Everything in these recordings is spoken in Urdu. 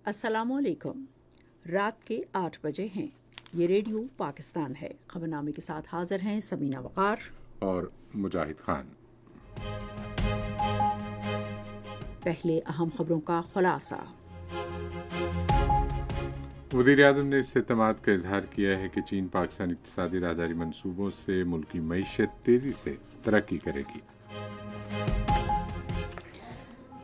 السلام علیکم۔ رات کے 8 بجے ہیں۔ یہ ریڈیو پاکستان ہے۔ خبرنامے کے ساتھ حاضر ہیں سمینہ وقار اور مجاہد خان۔ پہلے اہم خبروں کا خلاصہ۔ وزیر اعظم نے اس اعتماد کا اظہار کیا ہے کہ چین پاکستان اقتصادی راہداری منصوبوں سے ملک کی معیشت تیزی سے ترقی کرے گی۔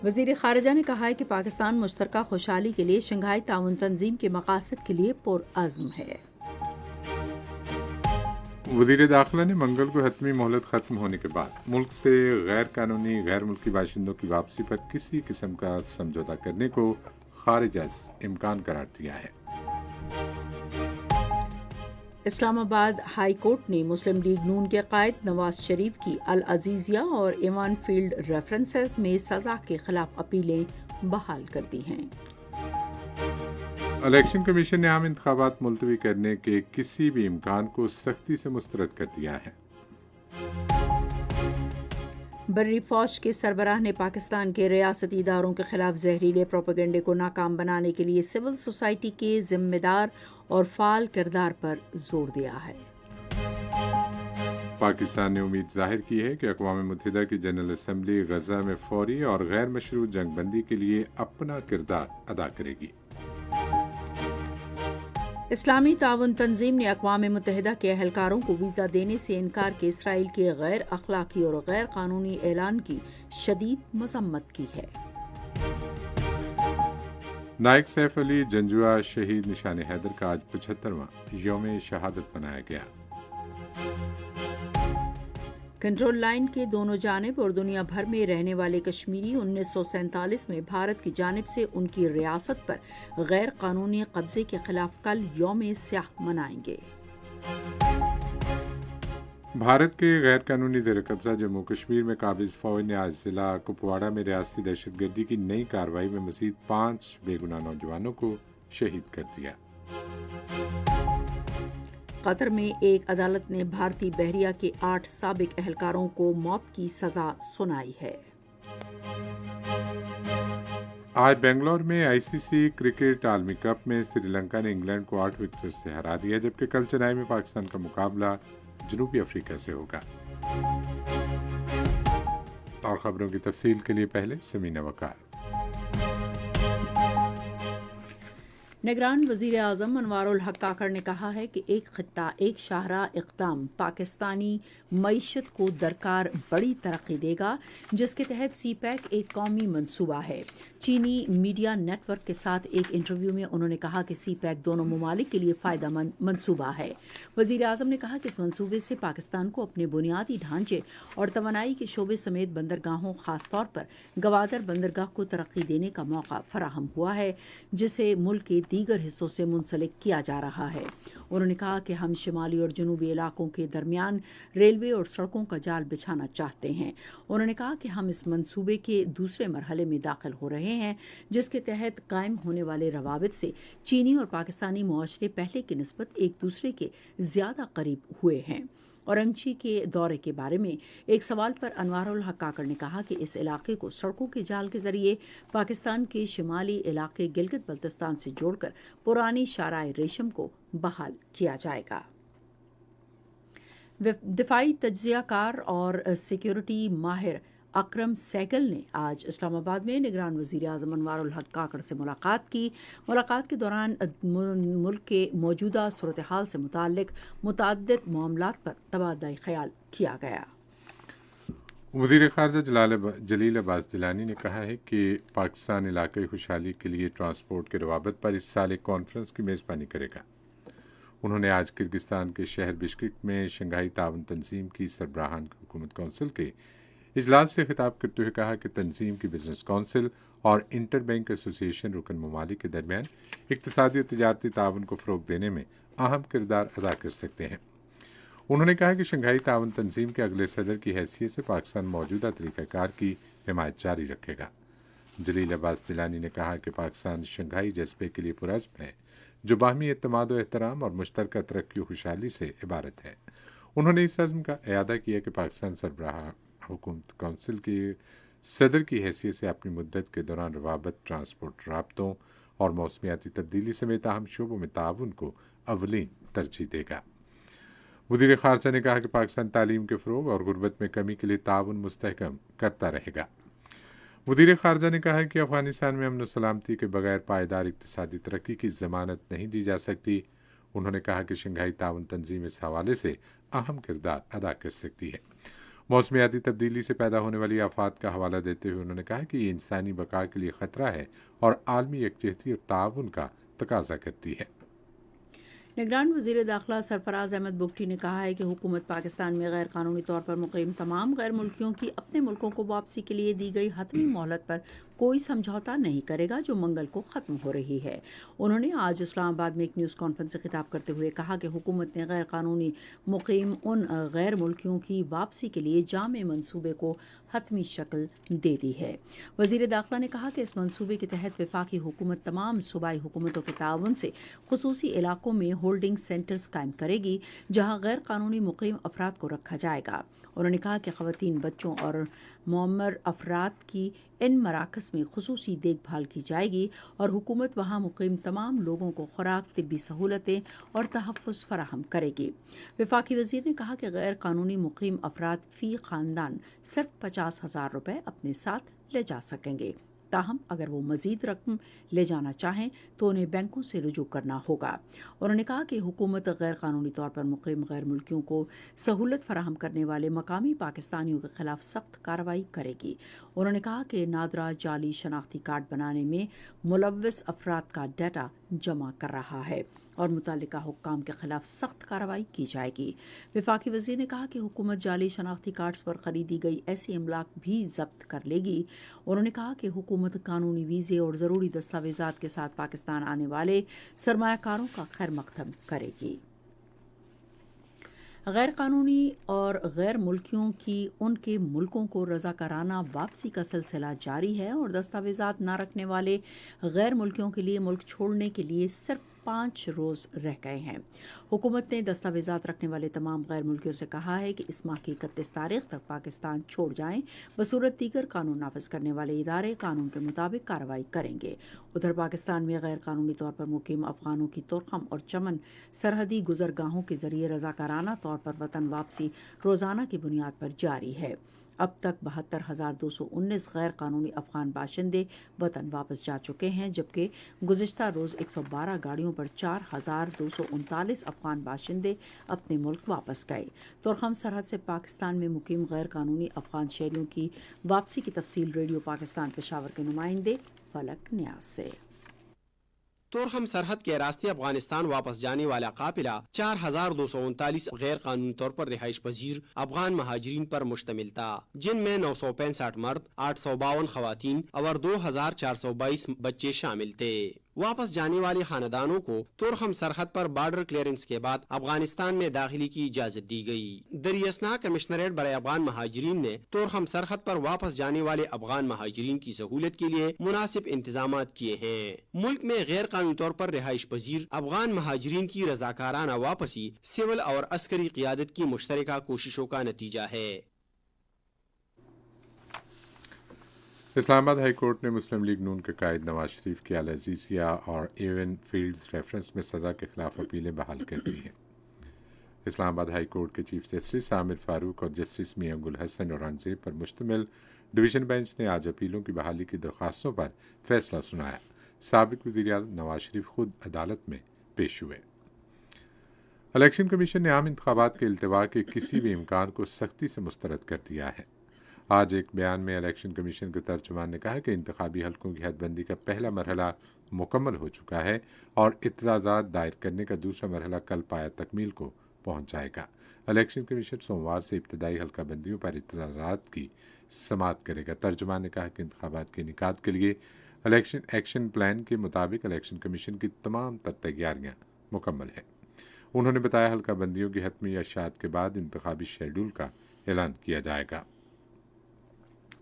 وزیر خارجہ نے کہا ہے کہ پاکستان مشترکہ خوشحالی کے لیے شنگھائی تعاون تنظیم کے مقاصد کے لیے پرعزم ہے۔ وزیر داخلہ نے منگل کو حتمی مہلت ختم ہونے کے بعد ملک سے غیر قانونی غیر ملکی باشندوں کی واپسی پر کسی قسم کا سمجھوتہ کرنے کو خارج از امکان قرار دیا ہے۔ اسلام آباد ہائی کورٹ نے مسلم لیگ نون کے قائد نواز شریف کی العزیزیہ اور ایوان فیلڈ ریفرنسز میں سزا کے خلاف اپیلیں بحال کر دی ہیں۔ الیکشن کمیشن نے عام انتخابات ملتوی کرنے کے کسی بھی امکان کو سختی سے مسترد کر دیا ہے۔ بری فوج کے سربراہ نے پاکستان کے ریاستی اداروں کے خلاف زہریلے پروپیگنڈے کو ناکام بنانے کے لیے سول سوسائٹی کے ذمہ دار اور فعال کردار پر زور دیا ہے۔ پاکستان نے امید ظاہر کی ہے کہ اقوام متحدہ کی جنرل اسمبلی غزہ میں فوری اور غیر مشروط جنگ بندی کے لیے اپنا کردار ادا کرے گی۔ اسلامی تعاون تنظیم نے اقوام متحدہ کے اہلکاروں کو ویزا دینے سے انکار کے اسرائیل کے غیر اخلاقی اور غیر قانونی اعلان کی شدید مذمت کی ہے۔ نائک سیف علی جنجوعہ شہید نشان حیدر کا آج 75واں یوم شہادت منایا گیا۔ کنٹرول لائن کے دونوں جانب اور دنیا بھر میں رہنے والے کشمیری 1947 میں بھارت کی جانب سے ان کی ریاست پر غیر قانونی قبضے کے خلاف کل یوم سیاہ منائیں گے۔ بھارت کے غیر قانونی زیر قبضہ جموں کشمیر میں قابض فوج نے آج ضلع کپواڑہ میں ریاستی دہشت گردی کی نئی کارروائی میں مزید 5 بے گناہ نوجوانوں کو شہید کر دیا۔ قطر میں ایک عدالت نے بھارتی بحریہ کے 8 سابق اہلکاروں کو موت کی سزا سنائی ہے۔ آج بنگلور میں آئی سی سی کرکٹ عالمی کپ میں سری لنکا نے انگلینڈ کو 8 وکٹوں سے ہرا دیا، جبکہ کل چنائی میں پاکستان کا مقابلہ جنوبی افریقہ سے ہوگا۔ اور خبروں کی تفصیل کے لیے پہلے سمینہ وقار۔ نگران وزیر اعظم انوار الحق کاکڑ نے کہا ہے کہ ایک خطہ ایک شاہراہ اقدام پاکستانی معیشت کو درکار بڑی ترقی دے گا، جس کے تحت سی پیک ایک قومی منصوبہ ہے۔ چینی میڈیا نیٹ ورک کے ساتھ ایک انٹرویو میں انہوں نے کہا کہ سی پیک دونوں ممالک کے لیے فائدہ مند منصوبہ ہے۔ وزیر اعظم نے کہا کہ اس منصوبے سے پاکستان کو اپنے بنیادی ڈھانچے اور توانائی کے شعبے سمیت بندرگاہوں، خاص طور پر گوادر بندرگاہ کو ترقی دینے کا موقع فراہم ہوا ہے، جسے ملک کے دیگر حصوں سے منسلک کیا جا رہا ہے۔ انہوں نے کہا کہ ہم شمالی اور جنوبی علاقوں کے درمیان ریلوے اور سڑکوں کا جال بچھانا چاہتے ہیں۔ انہوں نے کہا کہ ہم اس منصوبے کے دوسرے مرحلے میں داخل ہو رہے ہیں، جس کے تحت قائم ہونے والے روابط سے چینی اور پاکستانی معاشرے پہلے کی نسبت ایک دوسرے کے زیادہ قریب ہوئے ہیں۔ اورنگچی کے دورے کے بارے میں ایک سوال پر انوار الحق کاکڑ نے کہا کہ اس علاقے کو سڑکوں کے جال کے ذریعے پاکستان کے شمالی علاقے گلگت بلتستان سے جوڑ کر پرانی شاہراہ ریشم کو بحال کیا جائے گا۔ دفاعی تجزیہ کار اور سیکیورٹی ماہر اکرم سہگل نے آج اسلام آباد میں نگران وزیر اعظم انوار الحق کاکڑ سے ملاقات کی۔ ملاقات کے دوران ملک کے موجودہ صورتحال سے متعلق متعدد معاملات پر تبادلہ خیال کیا گیا۔ وزیر خارجہ جلیل عباس جیلانی نے کہا ہے کہ پاکستان علاقائی خوشحالی کے لیے ٹرانسپورٹ کے روابط پر اس سال ایک کانفرنس کی میزبانی کرے گا۔ انہوں نے آج کرگستان کے شہر بشکک میں شنگھائی تعاون تنظیم کی سربراہان حکومت کونسل کے اجلاس سے خطاب کرتے ہوئے کہا کہ تنظیم کی بزنس کونسل اور انٹر بینک ایسوسی ایشن رکن ممالک کے درمیان اقتصادی اور تجارتی تعاون کو فروغ دینے میں اہم کردار ادا کر سکتے ہیں۔ انہوں نے کہا کہ شنگھائی تعاون تنظیم کے اگلے صدر کی حیثیت سے پاکستان موجودہ طریقہ کار کی حمایت جاری رکھے گا۔ جلیل عباس جیلانی نے کہا کہ پاکستان شنگھائی جذبے کے لیے پرعزم ہے، جو باہمی اعتماد و احترام اور مشترکہ ترقی و خوشحالی سے عبارت ہے۔ انہوں نے اس عزم کا اعادہ کیا کہ پاکستان سربراہ حکومت کونسل کے صدر کی حیثیت سے اپنی مدت کے دوران روابط، ٹرانسپورٹ رابطوں اور موسمیاتی تبدیلی سمیت اہم شعبوں میں تعاون کو اولین ترجیح دے گا۔ وزیر خارجہ نے کہا کہ پاکستان تعلیم کے فروغ اور غربت میں کمی کے لیے تعاون مستحکم کرتا رہے گا۔ وزیر خارجہ نے کہا کہ افغانستان میں امن و سلامتی کے بغیر پائیدار اقتصادی ترقی کی ضمانت نہیں دی جا سکتی۔ انہوں نے کہا کہ شنگھائی تعاون تنظیم اس حوالے سے اہم کردار ادا کر سکتی ہے۔ موسمیاتی تبدیلی سے پیدا ہونے والی آفات کا حوالہ دیتے ہوئے انہوں نے کہا کہ یہ انسانی بقا کے لیے خطرہ ہے اور عالمی یکجہتی اور تعاون کا تقاضا کرتی ہے۔ نگران وزیر داخلہ سرفراز احمد بگٹی نے کہا ہے کہ حکومت پاکستان میں غیر قانونی طور پر مقیم تمام غیر ملکیوں کی اپنے ملکوں کو واپسی کے لیے دی گئی حتمی مہلت پر کوئی سمجھوتا نہیں کرے گا جو منگل کو ختم ہو رہی ہے۔ انہوں نے آج اسلام آباد میں ایک نیوز کانفرنس سے خطاب کرتے ہوئے کہا کہ حکومت نے غیر قانونی مقیم ان غیر ملکیوں کی واپسی کے لیے جامع منصوبے کو حتمی شکل دے دی ہے۔ وزیر داخلہ نے کہا کہ اس منصوبے کے تحت وفاقی حکومت تمام صوبائی حکومتوں کے تعاون سے خصوصی علاقوں میں ہولڈنگ سینٹرز قائم کرے گی جہاں غیر قانونی مقیم افراد کو رکھا جائے گا۔ انہوں نے کہا کہ خواتین، بچوں اور معمر افراد کی ان مراکز میں خصوصی دیکھ بھال کی جائے گی اور حکومت وہاں مقیم تمام لوگوں کو خوراک، طبی سہولتیں اور تحفظ فراہم کرے گی۔ وفاقی وزیر نے کہا کہ غیر قانونی مقیم افراد فی خاندان صرف 50,000 روپے اپنے ساتھ لے جا سکیں گے، تاہم اگر وہ مزید رقم لے جانا چاہیں تو انہیں بینکوں سے رجوع کرنا ہوگا۔ انہوں نے کہا کہ حکومت غیر قانونی طور پر مقیم غیر ملکیوں کو سہولت فراہم کرنے والے مقامی پاکستانیوں کے خلاف سخت کارروائی کرے گی۔ انہوں نے کہا کہ نادرا جعلی شناختی کارڈ بنانے میں ملوث افراد کا ڈیٹا جمع کر رہا ہے اور متعلقہ حکام کے خلاف سخت کارروائی کی جائے گی۔ وفاقی وزیر نے کہا کہ حکومت جعلی شناختی کارڈز پر خریدی گئی ایسی املاک بھی ضبط کر لے گی۔ انہوں نے کہا کہ حکومت قانونی ویزے اور ضروری دستاویزات کے ساتھ پاکستان آنے والے سرمایہ کاروں کا خیر مقدم کرے گی۔ غیر قانونی اور غیر ملکیوں کی ان کے ملکوں کو رضاکارانہ واپسی کا سلسلہ جاری ہے اور دستاویزات نہ رکھنے والے غیر ملکیوں کے لیے ملک چھوڑنے کے لیے صرف 5 روز رہ گئے ہیں۔ حکومت نے دستاویزات رکھنے والے تمام غیر ملکیوں سے کہا ہے کہ اس ماہ کی 31 تاریخ تک پاکستان چھوڑ جائیں، بصورت دیگر قانون نافذ کرنے والے ادارے قانون کے مطابق کارروائی کریں گے۔ ادھر پاکستان میں غیر قانونی طور پر مقیم افغانوں کی تورخم اور چمن سرحدی گزرگاہوں کے ذریعے رضاکارانہ طور پر وطن واپسی روزانہ کی بنیاد پر جاری ہے۔ اب تک 72,219 غیر قانونی افغان باشندے وطن واپس جا چکے ہیں، جبکہ گزشتہ روز 112 گاڑیوں پر 4,239 افغان باشندے اپنے ملک واپس گئے۔ تورخم سرحد سے پاکستان میں مقیم غیر قانونی افغان شہریوں کی واپسی کی تفصیل ریڈیو پاکستان پشاور کے نمائندے فلک نیاز سے۔ تورخم سرحد کے راستے افغانستان واپس جانے والا قافلہ 4,239 غیر قانونی طور پر رہائش پذیر افغان مہاجرین پر مشتمل تھا، جن میں 965 مرد، 852 خواتین اور 2,422 بچے شامل تھے۔ واپس جانے والے خاندانوں کو تورخم سرحد پر بارڈر کلیئرنس کے بعد افغانستان میں داخلے کی اجازت دی گئی۔ دریاسنا کمشنریٹ برائے افغان مہاجرین نے تورخم سرحد پر واپس جانے والے افغان مہاجرین کی سہولت کے لیے مناسب انتظامات کیے ہیں۔ ملک میں غیر قانونی طور پر رہائش پذیر افغان مہاجرین کی رضاکارانہ واپسی سول اور عسکری قیادت کی مشترکہ کوششوں کا نتیجہ ہے۔ اسلام آباد ہائی کورٹ نے مسلم لیگ نون کے قائد نواز شریف کی اعلی عزیزیہ اور ایون فیلڈز ریفرنس میں سزا کے خلاف اپیلیں بحال کر دی ہیں۔ اسلام آباد ہائی کورٹ کے چیف جسٹس عامر فاروق اور جسٹس میاں گل حسن اورنگزیب پر مشتمل ڈویژن بینچ نے آج اپیلوں کی بحالی کی درخواستوں پر فیصلہ سنایا۔ سابق وزیر اعظم نواز شریف خود عدالت میں پیش ہوئے۔ الیکشن کمیشن نے عام انتخابات کے التوا کے کسی بھی امکان کو سختی سے مسترد کر دیا ہے۔ آج ایک بیان میں الیکشن کمیشن کے ترجمان نے کہا کہ انتخابی حلقوں کی حد بندی کا پہلا مرحلہ مکمل ہو چکا ہے اور اعتراضات دائر کرنے کا دوسرا مرحلہ کل پایہ تکمیل کو پہنچ جائے گا۔ الیکشن کمیشن سوموار سے ابتدائی حلقہ بندیوں پر اعتراضات کی سماعت کرے گا۔ ترجمان نے کہا کہ انتخابات کے انعقاد کے لیے الیکشن ایکشن پلان کے مطابق الیکشن کمیشن کی تمام تر تیاریاں مکمل ہیں۔ انہوں نے بتایا حلقہ بندیوں کی حتمی اشاعت کے بعد انتخابی شیڈول کا اعلان کیا جائے گا۔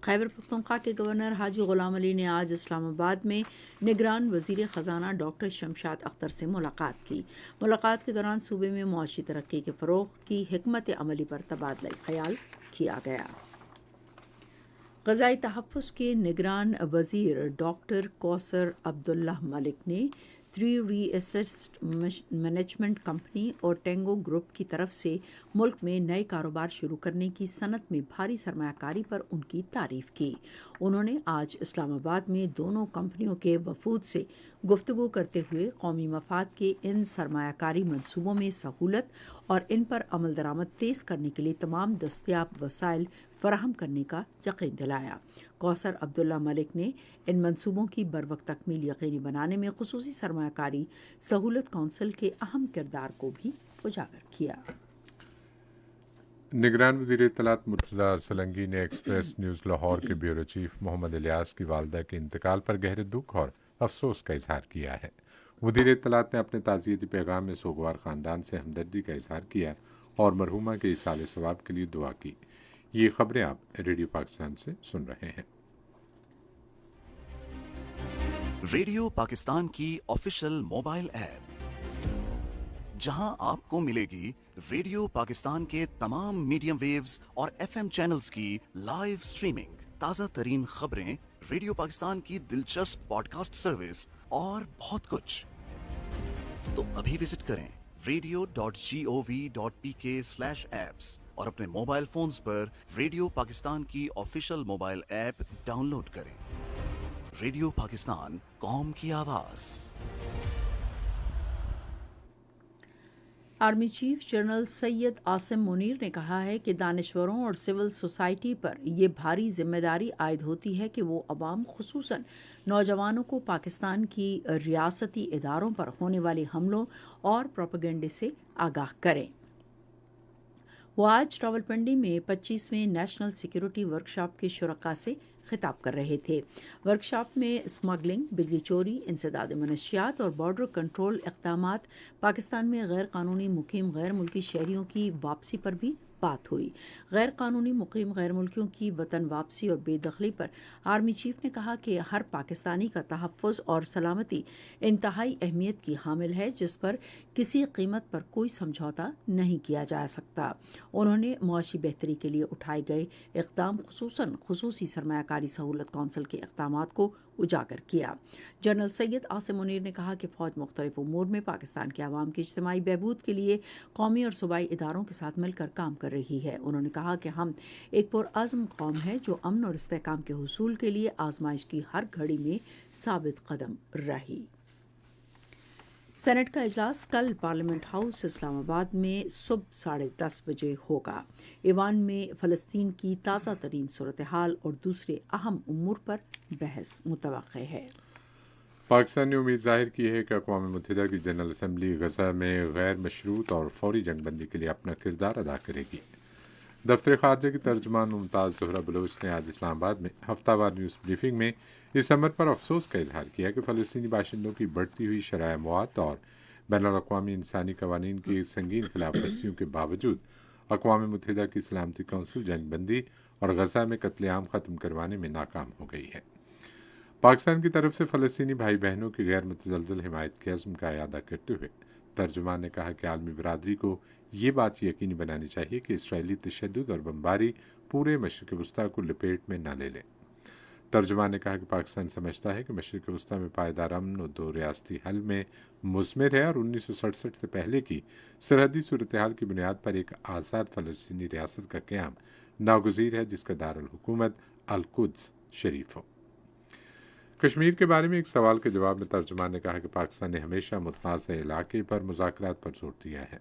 خیبر پختونخوا کے گورنر حاجی غلام علی نے آج اسلام آباد میں نگران وزیر خزانہ ڈاکٹر شمشاد اختر سے ملاقات کی۔ ملاقات کے دوران صوبے میں معاشی ترقی کے فروغ کی حکمت عملی پر تبادلہ خیال کیا گیا۔ غذائی تحفظ کے نگران وزیر ڈاکٹر کوثر عبداللہ ملک نے 3 ری ایسٹ مینجمنٹ کمپنی اور ٹینگو گروپ کی طرف سے ملک میں نئے کاروبار شروع کرنے کی صنعت میں بھاری سرمایہ کاری پر ان کی تعریف کی۔ انہوں نے آج اسلام آباد میں دونوں کمپنیوں کے وفود سے گفتگو کرتے ہوئے قومی مفاد کے ان سرمایہ کاری منصوبوں میں سہولت اور ان پر عمل درآمد تیز کرنے کے لیے تمام دستیاب وسائل فراہم کرنے کا یقین دلایا۔ کوثر عبداللہ ملک نے ان منصوبوں کی بروقت تکمیل یقینی بنانے میں خصوصی سرمایہ کاری سہولت کونسل کے اہم کردار کو بھی اجاگر کیا۔ نگران وزیر اطلاعات مرتضیٰ سولنگی نے ایکسپریس نیوز لاہور کے بیورو چیف محمد الیاس کی والدہ کے انتقال پر گہرے دکھ اور افسوس کا اظہار کیا ہے۔ وزیر اطلاعات نے اپنے تعزیتی پیغام میں سوگوار خاندان سے ہمدردی کا اظہار کیا اور مرحومہ کے ایصال ثواب کے لیے دعا کی۔ یہ خبریں آپ ریڈیو پاکستان سے سن رہے ہیں۔ ریڈیو پاکستان کی آفیشیل موبائل ایپ، جہاں آپ کو ملے گی ریڈیو پاکستان کے تمام میڈیم ویوز اور FM چینلز کی لائیو سٹریمنگ، تازہ ترین خبریں، ریڈیو پاکستان کی دلچسپ پوڈ کاسٹ سروس اور بہت کچھ۔ تو ابھی وزٹ کریں radio.gov.pk/apps اور اپنے موبائل فونز پر ریڈیو پاکستان کی official mobile app download کریں۔ ریڈیو پاکستان، قوم کی آواز۔ Army chief general Syed Asim Munir نے کہا ہے کہ دانشوروں اور سول سوسائٹی پر یہ بھاری ذمہ داری عائد ہوتی ہے کہ وہ عوام خصوصاً نوجوانوں کو پاکستان کی ریاستی اداروں پر ہونے والے حملوں اور پروپیگنڈے سے آگاہ کریں۔ وہ آج راولپنڈی میں 25ویں نیشنل سیکیورٹی ورکشاپ کے شرکاء سے خطاب کر رہے تھے۔ ورکشاپ میں اسمگلنگ، بجلی چوری، انسداد منشیات اور بارڈر کنٹرول اقدامات، پاکستان میں غیر قانونی مقیم غیر ملکی شہریوں کی واپسی پر بھی بات ہوئی۔ غیر قانونی مقیم غیر ملکیوں کی وطن واپسی اور بے دخلی پر آرمی چیف نے کہا کہ ہر پاکستانی کا تحفظ اور سلامتی انتہائی اہمیت کی حامل ہے، جس پر کسی قیمت پر کوئی سمجھوتا نہیں کیا جا سکتا۔ انہوں نے معاشی بہتری کے لیے اٹھائے گئے اقدام، خصوصاً خصوصی سرمایہ کاری سہولت کونسل کے اقدامات کو اجاگر کیا۔ جنرل سید عاصم منیر نے کہا کہ فوج مختلف امور میں پاکستان کے عوام کی اجتماعی بہبود کے لیے قومی اور صوبائی اداروں کے ساتھ مل کر کام کر رہی ہے۔ انہوں نے کہا کہ ہم ایک پرعزم قوم ہے جو امن اور استحکام کے حصول کے لیے آزمائش کی ہر گھڑی میں ثابت قدم رہی۔ سینٹ کا اجلاس کل پارلیمنٹ ہاؤس اسلام آباد میں صبح 10:30 بجے ہوگا۔ ایوان میں فلسطین کی تازہ ترین صورتحال اور دوسرے اہم امور پر بحث متوقع ہے۔ پاکستان نے امید ظاہر کی ہے کہ اقوام متحدہ کی جنرل اسمبلی غزہ میں غیر مشروط اور فوری جنگ بندی کے لیے اپنا کردار ادا کرے گی۔ دفتر خارجہ کی ترجمان ممتاز زہرہ بلوچ نے آج اسلام آباد میں ہفتہ وار نیوز بریفنگ میں اس امر پر افسوس کا اظہار کیا کہ فلسطینی باشندوں کی بڑھتی ہوئی شرح اموات اور بین الاقوامی انسانی قوانین کی سنگین خلاف ورزیوں کے باوجود اقوام متحدہ کی سلامتی کونسل جنگ بندی اور غزہ میں قتل عام ختم کروانے میں ناکام ہو گئی ہے۔ پاکستان کی طرف سے فلسطینی بھائی بہنوں کی غیر متزلزل حمایت کے عزم کا اعادہ کرتے ہوئے ترجمان نے کہا کہ عالمی برادری کو یہ بات یقینی بنانی چاہیے کہ اسرائیلی تشدد اور بمباری پورے مشرق وسطیٰ کو لپیٹ میں نہ لے لے۔ ترجمان نے کہا کہ پاکستان سمجھتا ہے کہ مشرق وسطیٰ میں پائیدار امن و دو ریاستی حل میں مثمر ہے اور 1967 سے پہلے کی سرحدی صورتحال کی بنیاد پر ایک آزاد فلسطینی ریاست کا قیام ناگزیر ہے جس کا دارالحکومت القدس شریف ہو۔ کشمیر کے بارے میں ایک سوال کے جواب میں ترجمان نے کہا کہ پاکستان نے ہمیشہ متنازع علاقے پر مذاکرات پر زور دیا ہے۔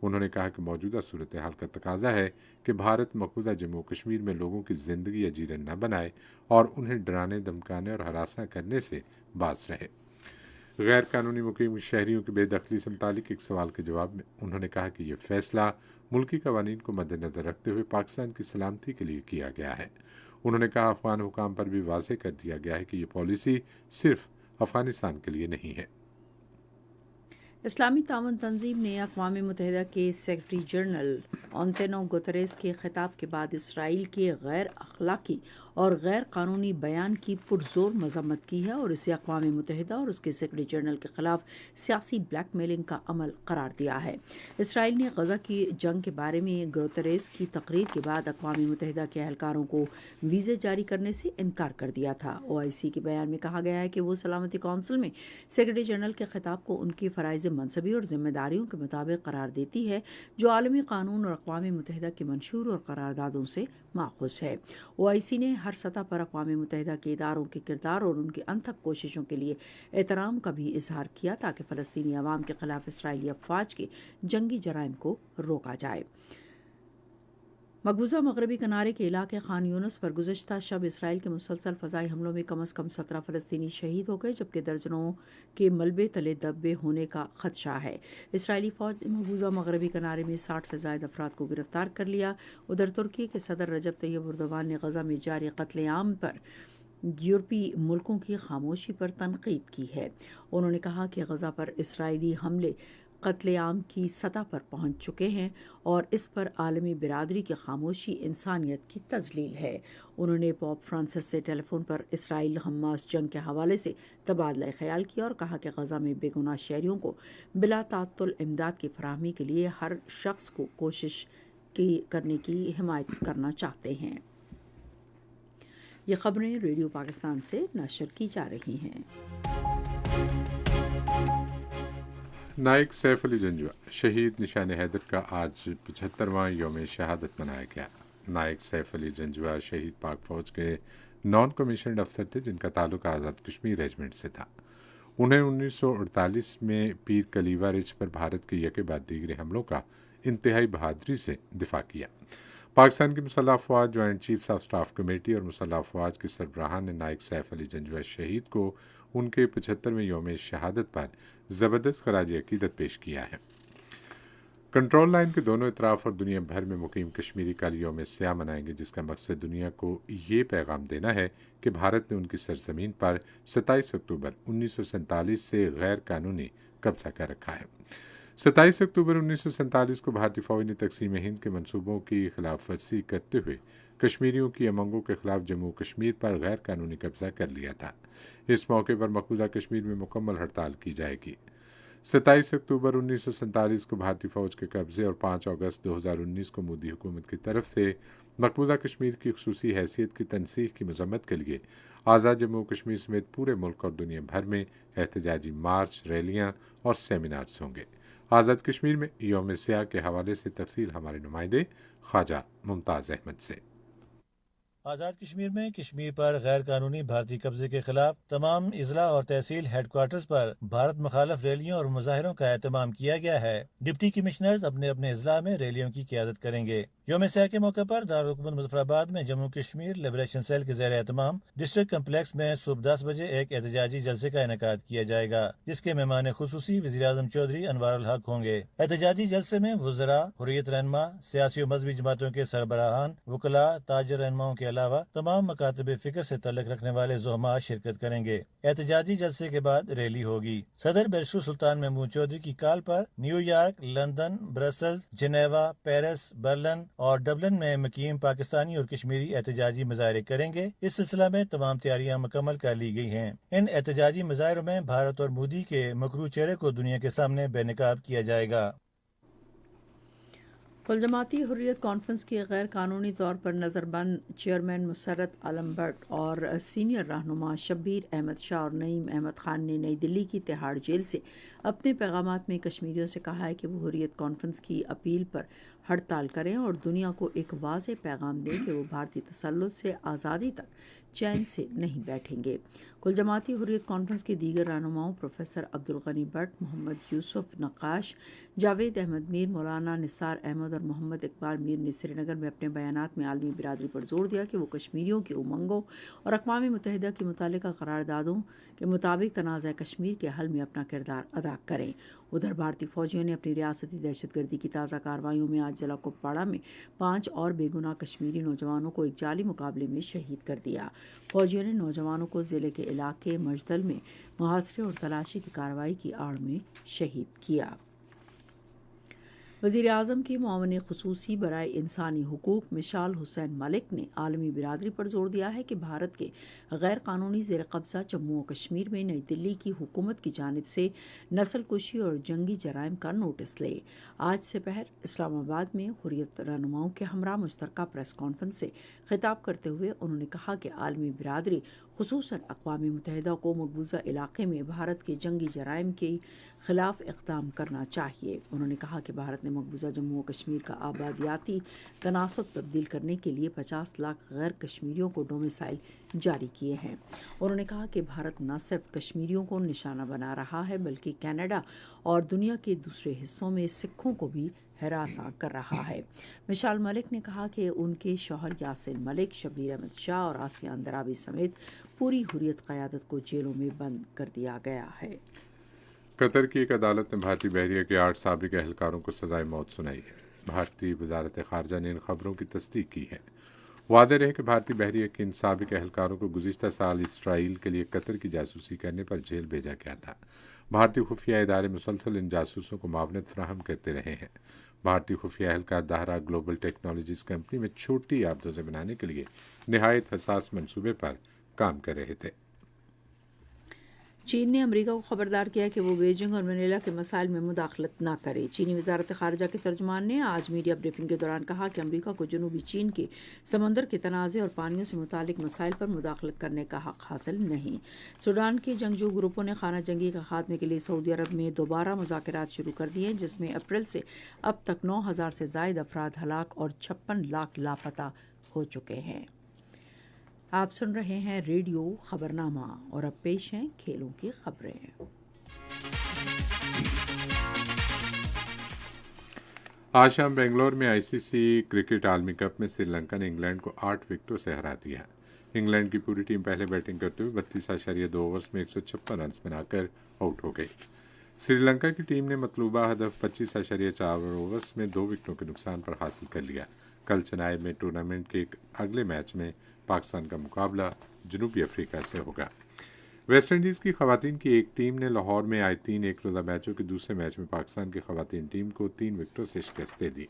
انہوں نے کہا کہ موجودہ صورتحال کا تقاضا ہے کہ بھارت مقبوضہ جموں کشمیر میں لوگوں کی زندگی اجیرن نہ بنائے اور انہیں ڈرانے، دھمکانے اور ہراساں کرنے سے باز رہے۔ غیر قانونی مقیم شہریوں کی بے دخلی سے متعلق ایک سوال کے جواب میں انہوں نے کہا کہ یہ فیصلہ ملکی قوانین کو مد نظر رکھتے ہوئے پاکستان کی سلامتی کے لیے کیا گیا ہے۔ انہوں نے کہا افغان حکام پر بھی واضح کر دیا گیا ہے کہ یہ پالیسی صرف افغانستان کے لیے نہیں ہے۔ اسلامی تعاون تنظیم نے اقوام متحدہ کے سیکرٹری جنرل انتونیو گوتریس کے خطاب کے بعد اسرائیل کے غیر اخلاقی اور غیر قانونی بیان کی پرزور مذمت کی ہے اور اسے اقوام متحدہ اور اس کے سیکرٹری جنرل کے خلاف سیاسی بلیک میلنگ کا عمل قرار دیا ہے۔ اسرائیل نے غزہ کی جنگ کے بارے میں گوتریس کی تقریر کے بعد اقوام متحدہ کے اہلکاروں کو ویزے جاری کرنے سے انکار کر دیا تھا۔ OIC کے بیان میں کہا گیا ہے کہ وہ سلامتی کونسل میں سیکرٹری جنرل کے خطاب کو ان کی فرائض منصبی اور ذمہ داریوں کے مطابق قرار دیتی ہے جو عالمی قانون اور اقوام متحدہ کی منشور اور قراردادوں سے ماخوذ ہے۔ OIC نے ہر سطح پر اقوام متحدہ کے اداروں کے کردار اور ان کی انتھک کوششوں کے لیے احترام کا بھی اظہار کیا تاکہ فلسطینی عوام کے خلاف اسرائیلی افواج کے جنگی جرائم کو روکا جائے۔ مقبوضہ مغربی کنارے کے علاقے خان یونس پر گزشتہ شب اسرائیل کے مسلسل فضائی حملوں میں کم از کم 17 فلسطینی شہید ہو گئے جبکہ درجنوں کے ملبے تلے دبے ہونے کا خدشہ ہے۔ اسرائیلی فوج نے مقبوضہ مغربی کنارے میں 60 سے زائد افراد کو گرفتار کر لیا۔ ادھر ترکی کے صدر رجب طیب اردوان نے غزہ میں جاری قتل عام پر یورپی ملکوں کی خاموشی پر تنقید کی ہے۔ انہوں نے کہا کہ غزہ پر اسرائیلی حملے قتل عام کی سطح پر پہنچ چکے ہیں اور اس پر عالمی برادری کی خاموشی انسانیت کی تذلیل ہے۔ انہوں نے پوپ فرانسس سے ٹیلی فون پر اسرائیل حماس جنگ کے حوالے سے تبادلہ خیال کیا اور کہا کہ غزہ میں بے گناہ شہریوں کو بلا تعطل امداد کی فراہمی کے لیے ہر شخص کو کوشش کرنے کی حمایت کرنا چاہتے ہیں۔ یہ خبریں ریڈیو پاکستان سے نشر کی جا رہی ہیں۔ نائک سیف علی جنجوع شہید نشان حیدر کا آج 75واں یوم شہادت منایا گیا۔ نائک سیف علی جنجوع شہید پاک فوج کے نان کمیشنڈ افسر تھے جن کا تعلق آزاد کشمیر ریجمنٹ سے تھا۔ انہیں 1948 میں پیر کلیوہ رچ پر بھارت کے یکے بعد دیگر حملوں کا انتہائی بہادری سے دفاع کیا۔ پاکستان کی مسلح افواج joint chiefs of staff committee اور مسلح افواج کے سربراہان نے نائک سیف علی جنجوع شہید کو ان کے 75ویں یوم شہادت پر زبردست خراج عقیدت پیش کیا ہے۔ کنٹرول لائن کے دونوں اطراف اور دنیا بھر میں مقیم کشمیری کل یوم سیاہ منائیں گے جس کا مقصد دنیا کو یہ پیغام دینا ہے کہ بھارت نے ان کی سرزمین پر 27 اکتوبر 1947 سے غیر قانونی قبضہ کر رکھا ہے۔ 27 اکتوبر 1947 کو بھارتی فوج نے تقسیم ہند کے منصوبوں کی خلاف ورزی کرتے ہوئے کشمیریوں کی امنگوں کے خلاف جموں کشمیر پر غیر قانونی قبضہ کر لیا تھا۔ اس موقع پر مقبوضہ کشمیر میں مکمل ہڑتال کی جائے گی۔ 27 اکتوبر 1947 کو بھارتی فوج کے قبضے اور 5 اگست 2019 کو مودی حکومت کی طرف سے مقبوضہ کشمیر کی خصوصی حیثیت کی تنسیخ کی مذمت کے لیے آزاد جموں کشمیر سمیت پورے ملک اور دنیا بھر میں احتجاجی مارچ، ریلیاں اور سیمینارز ہوں گے۔ آزاد کشمیر میں یوم سیاہ کے حوالے سے تفصیل ہمارے نمائندے خواجہ ممتاز احمد سے۔ آزاد کشمیر میں کشمیر پر غیر قانونی بھارتی قبضے کے خلاف تمام اضلاع اور تحصیل ہیڈ کوارٹرز پر بھارت مخالف ریلیوں اور مظاہروں کا اہتمام کیا گیا ہے۔ ڈپٹی کمشنرز اپنے اپنے اضلاع میں ریلیوں کی قیادت کریں گے۔ یوم سیاہ کے موقع پر دارالحکومت مظفر آباد میں جموں کشمیر لبریشن سیل کے زیر اہتمام ڈسٹرکٹ کمپلیکس میں صبح 10 بجے ایک احتجاجی جلسے کا انعقاد کیا جائے گا جس کے مہمان خصوصی وزیراعظم چودھری انوار الحق ہوں گے۔ احتجاجی جلسے میں وزراء، حریت رہنما، سیاسی و مذہبی جماعتوں کے سربراہان، وکلاء، تاجر رہنماؤں کے علاوہ تمام مکاتب فکر سے تعلق رکھنے والے زعماء شرکت کریں گے۔ احتجاجی جلسے کے بعد ریلی ہوگی۔ صدر بیرسٹو سلطان محمود چودھری کی کال پر New York, London, Brussels, Geneva, Paris, Berlin اور ڈبلن میں مقیم پاکستانی اور کشمیری احتجاجی مظاہرے کریں گے۔ اس سلسلہ میں تمام تیاریاں مکمل کر لی گئی ہیں۔ ان احتجاجی مظاہروں میں بھارت اور مودی کے مکروہ چہرے کو دنیا کے سامنے بے نقاب کیا جائے گا۔ کل جماعتی حریت کانفرنس کے غیر قانونی طور پر نظر بند چیئرمین مسرت عالم بٹ اور سینئر رہنما شبیر احمد شاہ اور نعیم احمد خان نے نئی دلی کی تہاڑ جیل سے اپنے پیغامات میں کشمیریوں سے کہا ہے کہ وہ حریت کانفرنس کی اپیل پر ہڑتال کریں اور دنیا کو ایک واضح پیغام دیں کہ وہ بھارتی تسلط سے آزادی تک چین سے نہیں بیٹھیں گے۔ کل جماعتی حریت کانفرنس کے دیگر رہنماؤں پروفیسر عبدالغنی بٹ، محمد یوسف نقاش، جاوید احمد میر، مولانا نثار احمد اور محمد اقبال میر نے سری نگر میں اپنے بیانات میں عالمی برادری پر زور دیا کہ وہ کشمیریوں کی امنگوں اور اقوام متحدہ کی متعلقہ قراردادوں کے مطابق تنازع کشمیر کے حل میں اپنا کردار ادا کریں۔ ادھر بھارتی فوجیوں نے اپنی ریاستی دہشت گردی کی تازہ کارروائیوں میں آج ضلع کپواڑہ میں 5 اور بے گناہ کشمیری نوجوانوں کو ایک جعلی مقابلے میں شہید کر دیا۔ فوجیوں نے نوجوانوں کو ضلع کے علاقے مجدل میں محاصرے اور تلاشی کی کارروائی کی آڑ میں شہید کیا۔ وزیر اعظم کے معاون خصوصی برائے انسانی حقوق مشال حسین ملک نے عالمی برادری پر زور دیا ہے کہ بھارت کے غیر قانونی زیر قبضہ جموں و کشمیر میں نئی دلی کی حکومت کی جانب سے نسل کشی اور جنگی جرائم کا نوٹس لے۔ آج سپہر اسلام آباد میں حریت رہنماؤں کے ہمراہ مشترکہ پریس کانفرنس سے خطاب کرتے ہوئے انہوں نے کہا کہ عالمی برادری خصوصاً اقوام متحدہ کو مقبوضہ علاقے میں بھارت کے جنگی جرائم کے خلاف اقدام کرنا چاہیے۔ انہوں نے کہا کہ بھارت نے مقبوضہ جموں و کشمیر کا آبادیاتی تناسب تبدیل کرنے کے لیے 50 لاکھ غیر کشمیریوں کو ڈومیسائل جاری کیے ہیں۔ انہوں نے کہا کہ بھارت نہ صرف کشمیریوں کو نشانہ بنا رہا ہے بلکہ کینیڈا اور دنیا کے دوسرے حصوں میں سکھوں کو بھی ہراساں کر رہا ہے۔ مشال ملک نے کہا کہ ان کے شوہر یاسین ملک، شبیر احمد شاہ اور آسیہ اندرابی سمیت پوری حریت قیادت کو جیلوں میں بند کر دیا گیا ہے۔ قطر کی ایک عدالت نے بھارتی بحریہ کے 8 سابق اہلکاروں کو سزائے موت سنائی ہے۔ بھارتی وزارت خارجہ نے ان خبروں کی تصدیق کی ہے۔ واضح رہے کہ بھارتی بحریہ کے ان سابق اہلکاروں کو گزشتہ سال اسرائیل کے لیے قطر کی جاسوسی کرنے پر جیل بھیجا گیا تھا۔ بھارتی خفیہ ادارے مسلسل ان جاسوسوں کو معاونت فراہم کرتے رہے ہیں۔ بھارتی خفیہ اہلکار دہرا گلوبل ٹیکنالوجیز کمپنی میں چھوٹی آبدوزیں بنانے کے لیے نہایت حساس منصوبے پر کام کر رہے تھے۔ چین نے امریکہ کو خبردار کیا کہ وہ بیجنگ اور منیلا کے مسائل میں مداخلت نہ کرے۔ چینی وزارت خارجہ کے ترجمان نے آج میڈیا بریفنگ کے دوران کہا کہ امریکہ کو جنوبی چین کے سمندر کے تنازع اور پانیوں سے متعلق مسائل پر مداخلت کرنے کا حق حاصل نہیں۔ سوڈان کے جنگجو گروپوں نے خانہ جنگی کا خاتمے کے لیے سعودی عرب میں دوبارہ مذاکرات شروع کر دیے، جس میں اپریل سے اب تک 9,000 سے زائد افراد ہلاک اور 56 لاکھ لاپتہ ہو چکے ہیں۔ آپ سن رہے ہیں ریڈیو خبرنامہ اور اب پیش ہیں کھیلوں کی خبریں۔ آج شام بنگلور میں ICC کرکٹ عالمی کپ میں سری لنکا نے انگلینڈ کو 8 وکٹوں سے ہرا دیا۔ انگلینڈ کی پوری ٹیم پہلے بیٹنگ کرتے ہوئے 32.2 اوورز میں 156 رنز بنا کر آؤٹ ہو گئی۔ سری لنکا کی ٹیم نے مطلوبہ ہدف 25.4 اوورز میں 2 وکٹوں کے نقصان پر حاصل کر لیا۔ کل چنائی میں ٹورنامنٹ کے ایک اگلے میچ میں پاکستان کا مقابلہ جنوبی افریقہ سے ہوگا۔ ویسٹ انڈیز کی خواتین کی ایک ٹیم نے لاہور میں آئے 3 ایک روزہ میچوں کے دوسرے میچ میں پاکستان کی خواتین ٹیم کو 3 وکٹوں سے شکست دے دی۔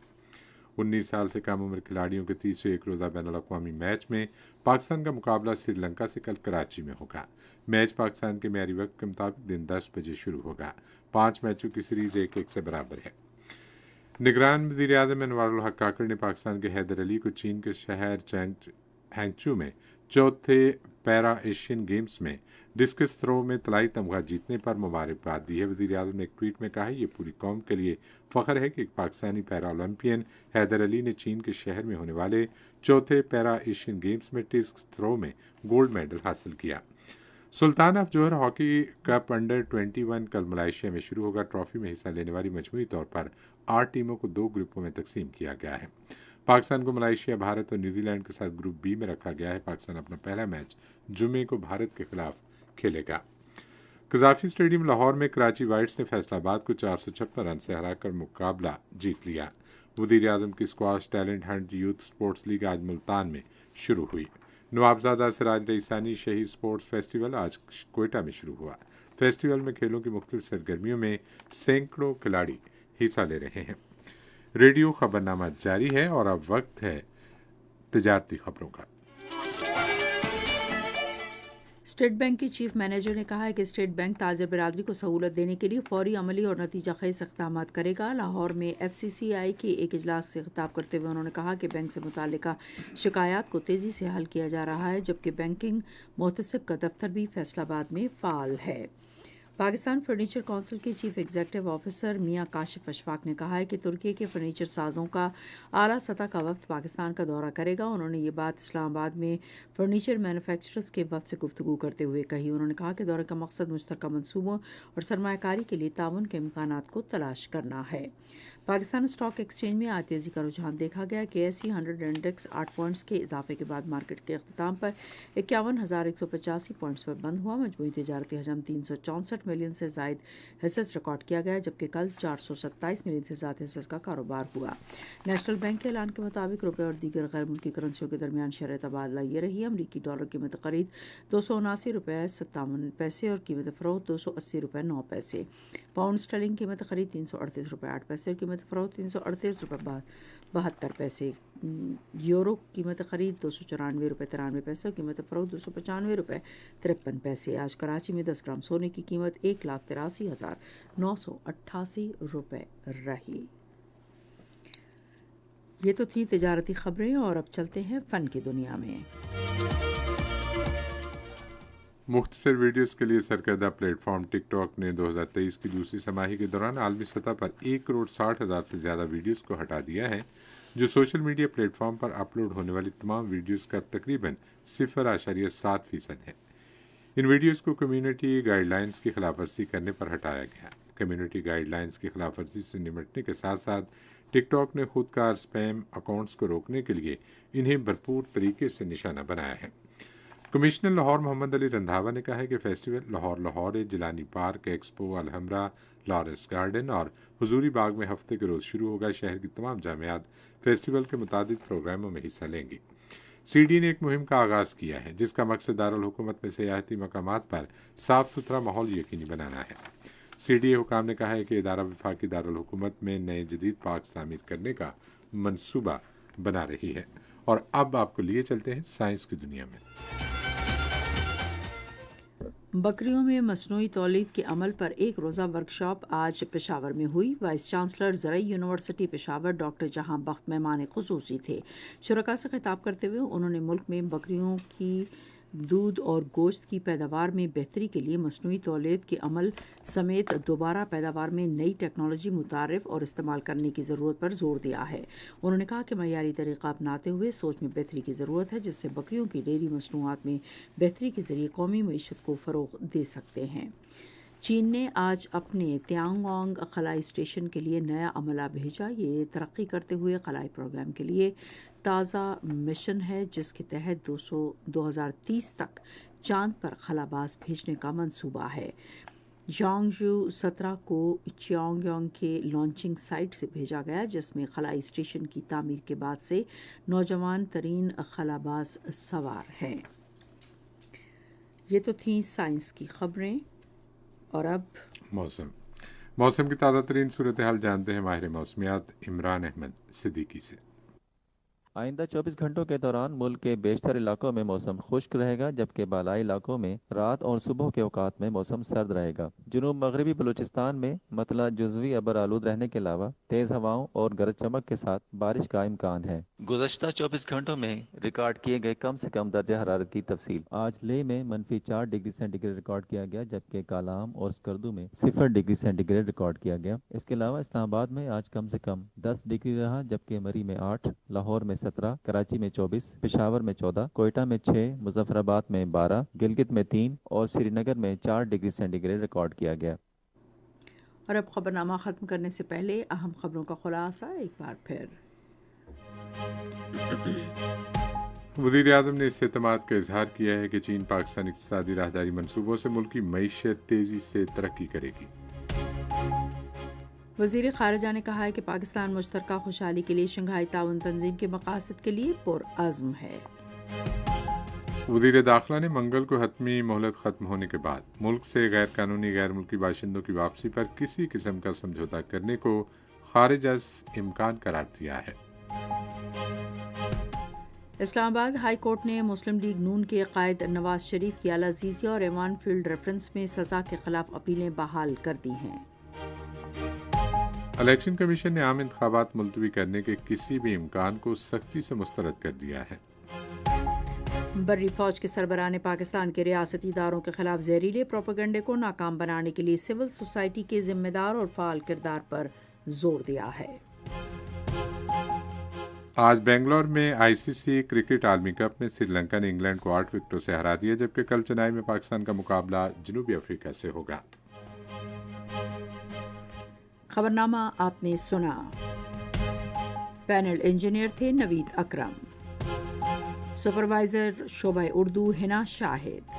19 سال سے کم عمر کھلاڑیوں کے تیسرے ایک روزہ بین الاقوامی میچ میں پاکستان کا مقابلہ سری لنکا سے کل کراچی میں ہوگا۔ میچ پاکستان کے معیاری وقت کے مطابق دن 10 بجے شروع ہوگا۔ 5 میچوں کی سیریز 1-1 سے برابر ہے۔ نگران وزیر اعظم انوار الحق کاکڑ نے پاکستان کے حیدر علی کو چین کے شہر ہینگچو میں چوتھے پیرا ایشین گیمز میں ڈسکس تھرو میں طلائی تمغہ جیتنے پر مبارکباد دی ہے۔ وزیر اعظم نے ایک ٹویٹ میں کہا یہ پوری قوم کے لیے فخر ہے کہ ایک پاکستانی پیرا اولمپئن حیدر علی نے چین کے شہر میں ہونے والے چوتھے پیرا ایشین گیمز میں ڈسکس تھرو میں گولڈ میڈل حاصل کیا۔ Sultan of Johor hockey cup under 21 کل ملائیشیا میں شروع ہوگا۔ ٹرافی میں حصہ لینے والی مجموعی طور پر 8 ٹیموں کو 2 گروپوں میں تقسیم کیا گیا ہے۔ پاکستان کو ملائیشیا، بھارت اور نیوزی لینڈ کے ساتھ گروپ بی میں رکھا گیا ہے۔ پاکستان اپنا پہلا میچ جمعے کو بھارت کے خلاف کھیلے گا۔ قذافی اسٹیڈیم لاہور میں کراچی وائٹس نے فیصل آباد کو 456 رن سے ہرا کر مقابلہ جیت لیا۔ وزیر اعظم کی squash talent hunt youth sports league آج ملتان میں شروع ہوئی۔ نوابزادہ سراج رئیسانی شہید اسپورٹس فیسٹیول آج کوئٹہ میں شروع ہوا۔ فیسٹیول میں کھیلوں کی مختلف سرگرمیوں میں سینکڑوں کھلاڑی حصہ لے رہے ہیں۔ ریڈیو خبرنامہ جاری ہے اور اب وقت ہے تجارتی خبروں کا۔ اسٹیٹ بینک کے چیف مینیجر نے کہا ہے کہ اسٹیٹ بینک تاجر برادری کو سہولت دینے کے لیے فوری، عملی اور نتیجہ خیز اقدامات کرے گا۔ لاہور میں FCCI کے ایک اجلاس سے خطاب کرتے ہوئے انہوں نے کہا کہ بینک سے متعلقہ شکایات کو تیزی سے حل کیا جا رہا ہے، جبکہ بینکنگ محتسب کا دفتر بھی فیصل آباد میں فعال ہے۔ پاکستان فرنیچر کونسل کے چیف ایگزیکٹو آفیسر میاں کاشف اشفاق نے کہا ہے کہ ترکی کے فرنیچر سازوں کا اعلیٰ سطح کا وفد پاکستان کا دورہ کرے گا۔ انہوں نے یہ بات اسلام آباد میں فرنیچر مینوفیکچررز کے وفد سے گفتگو کرتے ہوئے کہی۔ انہوں نے کہا کہ دورے کا مقصد مشترکہ منصوبوں اور سرمایہ کاری کے لیے تعاون کے امکانات کو تلاش کرنا ہے۔ پاکستان اسٹاک ایکسچینج میں آج تیزی کا رجحان دیکھا گیا۔ KSE 100 انڈیکس 8 پوائنٹس کے اضافے کے بعد مارکیٹ کے اختتام پر 51,185 پوائنٹس پر بند ہوا۔ مجموعی تجارتی حجم 364 ملین سے زائد حصص ریکارڈ کیا گیا، جبکہ کل 427 ملین سے زیادہ حصص کا کاروبار ہوا۔ نیشنل بینک کے اعلان کے مطابق روپے اور دیگر غیر ملکی کرنسیوں کے درمیان شرح تبادلہ یہ رہی: امریکی ڈالر قیمت خرید $279.57 اور قیمت فروخت $280.09، پاؤنڈ اسٹرلنگ قیمت خرید $338.08 اور قیمت فروخت $338.72، یورو قیمت خرید $294.93 اور قیمت فروخت $295.53۔ آج کراچی میں 10 گرام سونے کی قیمت $1,83,988 رہی۔ یہ تو تھی تجارتی خبریں، اور اب چلتے ہیں فن کی دنیا میں۔ مختصر ویڈیوز کے لیے سرکردہ پلیٹ فارم ٹک ٹاک نے 2023 کی دوسری سماہی کے دوران عالمی سطح پر 1,60,000 سے زیادہ ویڈیوز کو ہٹا دیا ہے، جو سوشل میڈیا پلیٹ فارم پر اپلوڈ ہونے والی تمام ویڈیوز کا تقریباً 0.7% ہے۔ ان ویڈیوز کو کمیونٹی گائیڈ لائنز کی خلاف ورزی کرنے پر ہٹایا گیا۔ کمیونٹی گائیڈ لائنز کی خلاف ورزی سے نمٹنے کے ساتھ ساتھ ٹک ٹاک نے خود کار سپیم اکاؤنٹس کو روکنے کے لیے انہیں بھرپور طریقے سے نشانہ بنایا ہے۔ کمشنر لاہور محمد علی رندھاوا نے کہا ہے کہ festival Lahore Jilani park, expo, Alhamra, Lawrence garden اور حضوری باغ میں ہفتے کے روز شروع ہوگا۔ شہر کی تمام جامعات فیسٹیول کے متعدد پروگراموں میں حصہ لیں گی۔ سی ڈی نے ایک مہم کا آغاز کیا ہے جس کا مقصد دارالحکومت میں سیاحتی مقامات پر صاف ستھرا ماحول یقینی بنانا ہے۔ سی ڈی اے حکام نے کہا ہے کہ ادارہ وفاقی دارالحکومت میں نئے جدید پارک تعمیر کرنے کا منصوبہ بنا رہی ہے۔ اور اب آپ کو لیے چلتے ہیں سائنس کی دنیا میں۔ بکریوں میں مصنوعی تولید کے عمل پر ایک روزہ ورکشاپ آج پشاور میں ہوئی۔ وائس چانسلر زرعی یونیورسٹی پشاور ڈاکٹر جہاں بخت مہمان خصوصی تھے۔ شرکاء سے خطاب کرتے ہوئے انہوں نے ملک میں بکریوں کی دودھ اور گوشت کی پیداوار میں بہتری کے لیے مصنوعی تولید کے عمل سمیت دوبارہ پیداوار میں نئی ٹیکنالوجی متعارف اور استعمال کرنے کی ضرورت پر زور دیا ہے۔ انہوں نے کہا کہ معیاری طریقہ اپناتے ہوئے سوچ میں بہتری کی ضرورت ہے، جس سے بکریوں کی ڈیری مصنوعات میں بہتری کے ذریعے قومی معیشت کو فروغ دے سکتے ہیں۔ چین نے آج اپنے تیانگانگ خلائی اسٹیشن کے لیے نیا عملہ بھیجا۔ یہ ترقی کرتے ہوئے خلائی پروگرام کے لیے تازہ مشن ہے، جس کے تحت 2030 تک چاند پر خلاباز بھیجنے کا منصوبہ ہے۔ ژانگژو 17 کو چیانگیانگ کے لانچنگ سائٹ سے بھیجا گیا، جس میں خلائی اسٹیشن کی تعمیر کے بعد سے نوجوان ترین خلاباز سوار ہیں۔ یہ تو تھیں سائنس کی خبریں، اور اب موسم کی تازہ ترین صورتحال جانتے ہیں ماہر موسمیات عمران احمد صدیقی سے۔ آئندہ 24 گھنٹوں کے دوران ملک کے بیشتر علاقوں میں موسم خشک رہے گا، جبکہ بالائی علاقوں میں رات اور صبح کے اوقات میں موسم سرد رہے گا۔ جنوب مغربی بلوچستان میں مطلع جزوی ابر آلود رہنے کے علاوہ تیز ہواؤں اور گرج چمک کے ساتھ بارش کا امکان ہے۔ گزشتہ 24 گھنٹوں میں ریکارڈ کیے گئے کم سے کم درجہ حرارت کی تفصیل: آج لے میں -4 ڈگری سینٹی گریڈ ریکارڈ کیا گیا، جبکہ کالام اور اسکردو میں 0 ڈگری سینٹی گریڈ ریکارڈ کیا گیا۔ اس کے علاوہ اسلام آباد میں آج کم سے کم 10 ڈگری رہا، جبکہ مری میں 8، لاہور میں 17، کراچی میں 24، پشاور میں 14، کوئٹہ میں 6، مظفر آباد میں 12، گلگت میں 3 اور سری نگر میں 4 ڈگری سینٹی گریڈ ریکارڈ کیا گیا۔ اور اب خبرنامہ ختم کرنے سے پہلے اہم خبروں کا خلاصہ ایک بار پھر۔ وزیر اعظم نے اس اعتماد کا اظہار کیا ہے کہ چین پاکستان اقتصادی راہداری منصوبوں سے ملک کی معیشت تیزی سے ترقی کرے گی۔ وزیر خارجہ نے کہا ہے کہ پاکستان مشترکہ خوشحالی کے لیے شنگھائی تعاون تنظیم کے مقاصد کے لیے پرعزم ہے۔ وزیر داخلہ نے منگل کو حتمی مہلت ختم ہونے کے بعد ملک سے غیر قانونی غیر ملکی باشندوں کی واپسی پر کسی قسم کا سمجھوتہ کرنے کو خارج از امکان قرار دیا ہے۔ اسلام آباد ہائی کورٹ نے مسلم لیگ نون کے قائد نواز شریف کی اعلی عزیزی اور ایوان فیلڈ ریفرنس میں سزا کے خلاف اپیلیں بحال کر دی ہیں۔ الیکشن کمیشن نے عام انتخابات ملتوی کرنے کے کسی بھی امکان کو سختی سے مسترد کر دیا ہے۔ بری فوج کے سربراہ نے پاکستان کے ریاستی اداروں کے خلاف زہریلے پروپیگنڈے کو ناکام بنانے کے لیے سول سوسائٹی کے ذمہ دار اور فعال کردار پر زور دیا ہے۔ آج بنگلور میں آئی سی سی کرکٹ عالمی کپ میں سری لنکا نے انگلینڈ کو 8 وکٹوں سے ہرا دیا، جبکہ کل چنائی میں پاکستان کا مقابلہ جنوبی افریقہ سے ہوگا۔ خبرنامہ آپ نے سنا۔ پینل انجینئر تھے نوید اکرم، سپروائزر شعبہ اردو ہنا شاہد،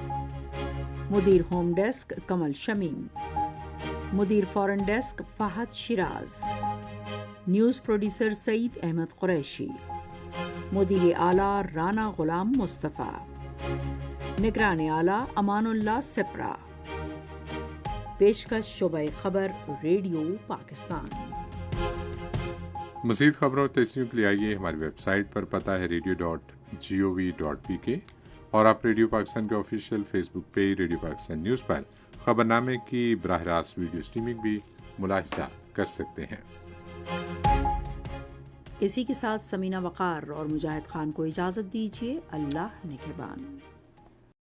مدیر ہوم ڈیسک کمل شمیم، مدیر foreign desk Fahad Shiraz, news producer Saeed Ahmed Qureshi, مدیر اعلیٰ رانا غلام مصطفیٰ، نگران اعلیٰ امان اللہ سپرا۔ پیشکش شعبہ خبر ریڈیو پاکستان۔ مزید خبروں اور تحریروں کے لیے آئیے ہماری ویب سائٹ پر، پتہ ہے radio.gov.pk، اور آپ ریڈیو پاکستان کے آفیشیل فیس بک پیج ریڈیو پاکستان نیوز پر خبرنامے کی براہ راست ویڈیو اسٹریمنگ بھی ملاحظہ کر سکتے ہیں۔ اسی کے ساتھ سمینہ وقار اور مجاہد خان کو اجازت دیجیے۔ اللہ نگہبان۔